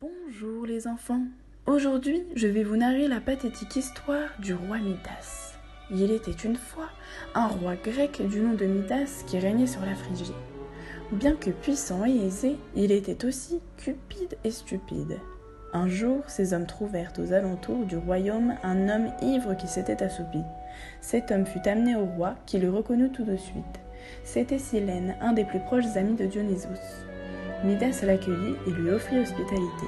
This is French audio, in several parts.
Bonjour les enfants. Aujourd'hui, je vais vous narrer la pathétique histoire du roi Midas. Il était une fois un roi grec du nom de Midas qui régnait sur la Phrygie. Bien que puissant et aisé, il était aussi cupide et stupide. Un jour, ces hommes trouvèrent aux alentours du royaume un homme ivre qui s'était assoupi. Cet homme fut amené au roi qui le reconnut tout de suite. C'était Silène, un des plus proches amis de Dionysos. Midas l'accueillit et lui offrit hospitalité.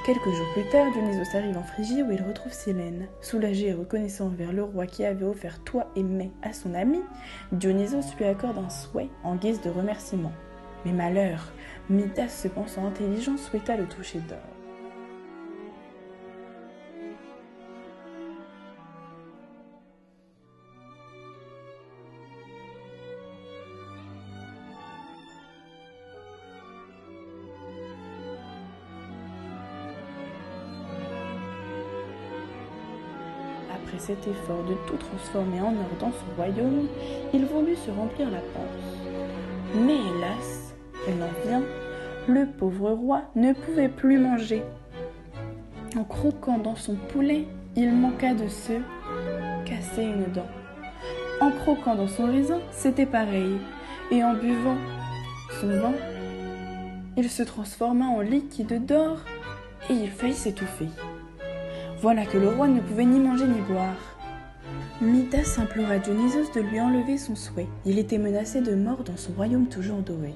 Quelques jours plus tard, Dionysos arrive en Phrygie où il retrouve Silène. Soulagé et reconnaissant envers le roi qui avait offert toit et mets à son ami, Dionysos lui accorde un souhait en guise de remerciement. Mais malheur, Midas, se pensant intelligent, souhaita le toucher d'or. Après cet effort de tout transformer en or dans son royaume, il voulut se remplir la panse. Mais hélas, il en vient, le pauvre roi ne pouvait plus manger. En croquant dans son poulet, il manqua de se casser une dent. En croquant dans son raisin, c'était pareil. Et en buvant son vin, il se transforma en liquide d'or et il faillit s'étouffer. Voilà que le roi ne pouvait ni manger ni boire. Midas implora Dionysos de lui enlever son souhait. Il était menacé de mort dans son royaume toujours doré.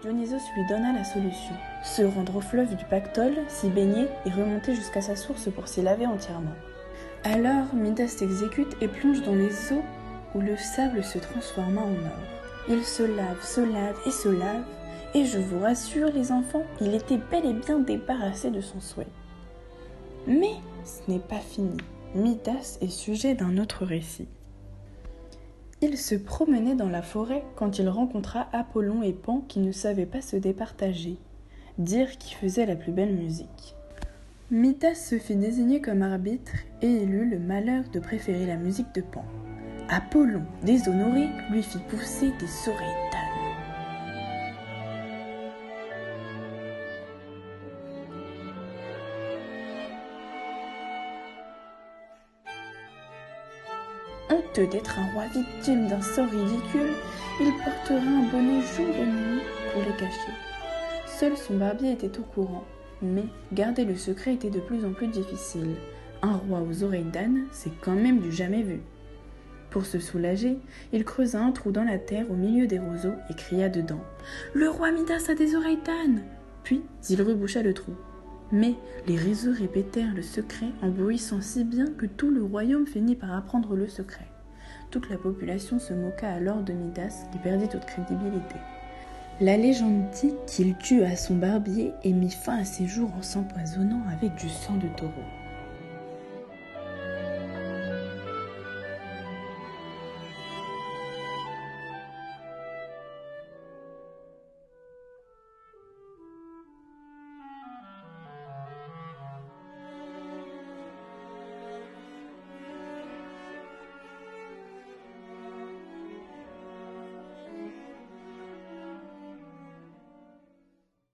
Dionysos lui donna la solution. Se rendre au fleuve du Pactole, s'y baigner et remonter jusqu'à sa source pour s'y laver entièrement. Alors Midas s'exécute et plonge dans les eaux où le sable se transforma en or. Il se lave et se lave. Et je vous rassure les enfants, il était bel et bien débarrassé de son souhait. Mais ce n'est pas fini. Midas est sujet d'un autre récit. Il se promenait dans la forêt quand il rencontra Apollon et Pan qui ne savaient pas se départager, dire qui faisait la plus belle musique. Midas se fit désigner comme arbitre et il eut le malheur de préférer la musique de Pan. Apollon, déshonoré, lui fit pousser des oreilles d'âne. Honteux d'être un roi victime d'un sort ridicule, il portera un bonnet jour et nuit pour les cacher. Seul son barbier était au courant, mais garder le secret était de plus en plus difficile. Un roi aux oreilles d'âne, c'est quand même du jamais vu. Pour se soulager, il creusa un trou dans la terre au milieu des roseaux et cria dedans « Le roi Midas a des oreilles d'âne !» Puis il reboucha le trou. Mais les réseaux répétèrent le secret en bruissant si bien que tout le royaume finit par apprendre le secret. Toute la population se moqua alors de Midas qui perdit toute crédibilité. La légende dit qu'il tua son barbier et mit fin à ses jours en s'empoisonnant avec du sang de taureau.